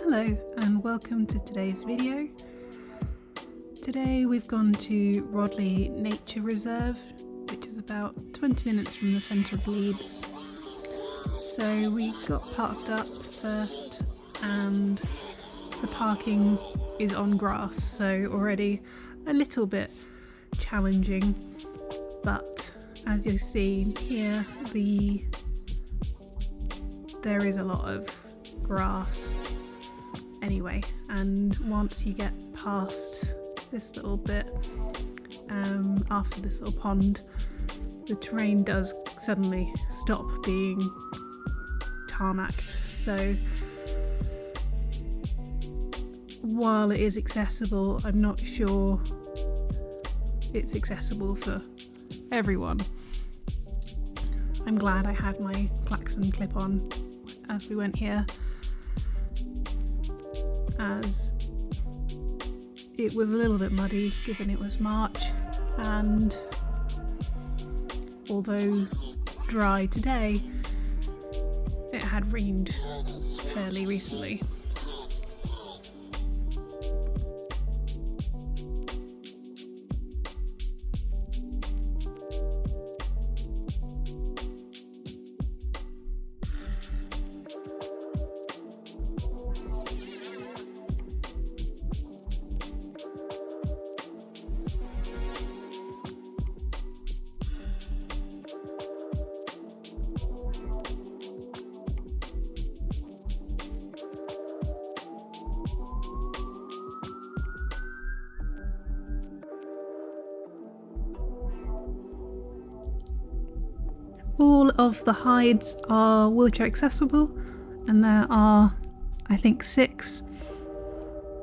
Hello and welcome to today's video. Today we've gone to Rodley Nature Reserve, which is about 20 minutes from the centre of Leeds. So we got parked up first and the parking is on grass, so already a little bit challenging, but as you'll see here there is a lot of grass anyway, and once you get past this little bit after this little pond, the terrain does suddenly stop being tarmacked. So while it is accessible, I'm not sure it's accessible for everyone. I'm glad I had my Klaxon clip on as we went here, as it was a little bit muddy given it was March, and although dry today, it had rained fairly recently. All of the hides are wheelchair accessible, and there are, I think, 6.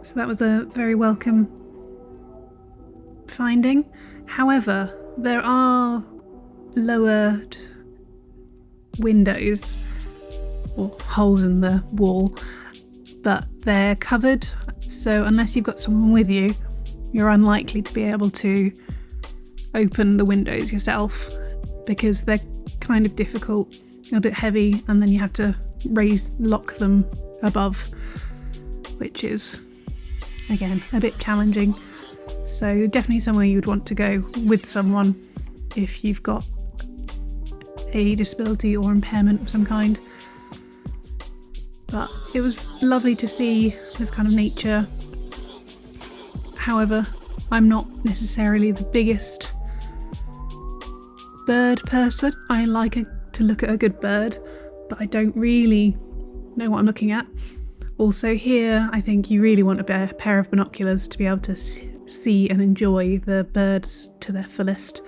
So that was a very welcome finding. However, there are lowered windows or holes in the wall, but they're covered, so unless you've got someone with you, you're unlikely to be able to open the windows yourself, because they're kind of difficult, a bit heavy, and then you have to lock them above, which is again a bit challenging. So definitely somewhere you'd want to go with someone if you've got a disability or impairment of some kind. But it was lovely to see this kind of nature. However, I'm not necessarily the biggest bird person. I like to look at a good bird, but I don't really know what I'm looking at. Also here, I think you really want a pair of binoculars to be able to see and enjoy the birds to their fullest,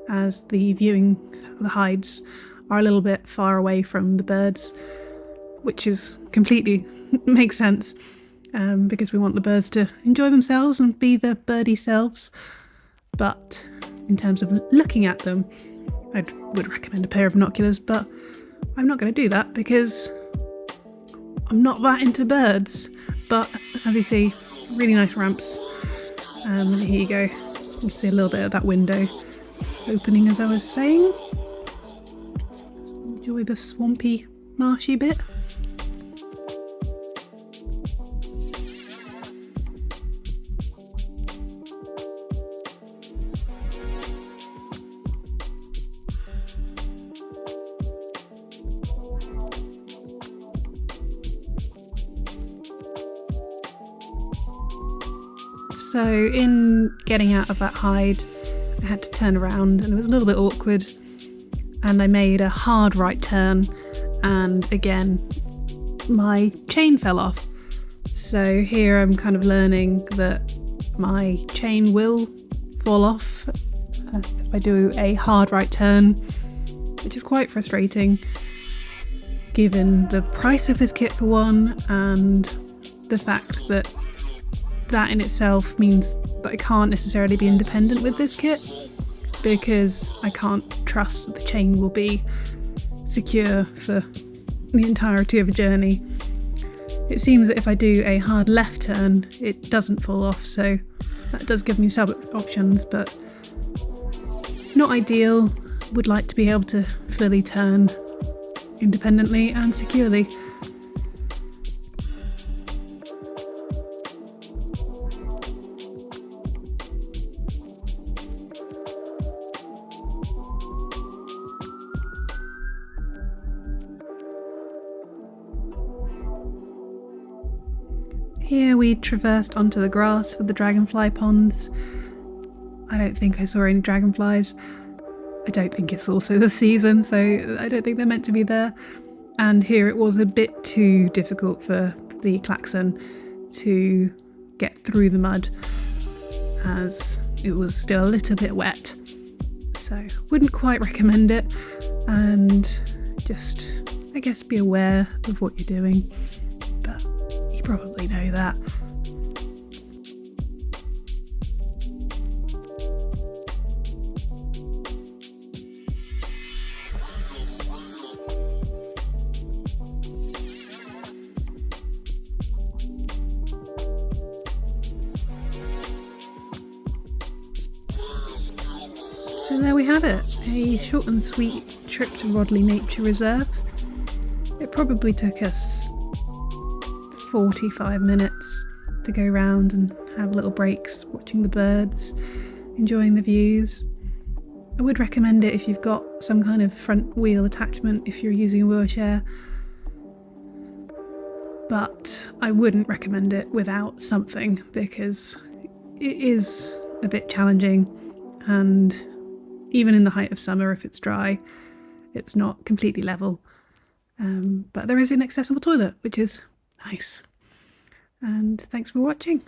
as the viewing of the hides are a little bit far away from the birds, which is completely makes sense, because we want the birds to enjoy themselves and be their birdie selves. But in terms of looking at them, I would recommend a pair of binoculars, but I'm not going to do that because I'm not that into birds. But as you see, really nice ramps. And here you go. You can see a little bit of that window opening, as I was saying. Enjoy the swampy, marshy bit. So in getting out of that hide, I had to turn around and it was a little bit awkward, and I made a hard right turn, and again my chain fell off. So here I'm kind of learning that my chain will fall off if I do a hard right turn, which is quite frustrating given the price of this kit for one, and the fact that in itself means that I can't necessarily be independent with this kit, because I can't trust that the chain will be secure for the entirety of a journey. It seems that if I do a hard left turn, it doesn't fall off, so that does give me some options, but not ideal. Would like to be able to fully turn independently and securely. Here we traversed onto the grass for the dragonfly ponds. I don't think I saw any dragonflies. I don't think it's also the season, so I don't think they're meant to be there. And here it was a bit too difficult for the Klaxon to get through the mud, as it was still a little bit wet. So wouldn't quite recommend it, and just, I guess, be aware of what you're doing. But you probably know that. So there we have it, a short and sweet trip to Rodley Nature Reserve. It probably took us 45 minutes to go around and have little breaks, watching the birds, enjoying the views. I would recommend it if you've got some kind of front wheel attachment if you're using a wheelchair, but I wouldn't recommend it without something, because it is a bit challenging, and even in the height of summer, if it's dry, it's not completely level. But there is an accessible toilet, which is nice. And thanks for watching.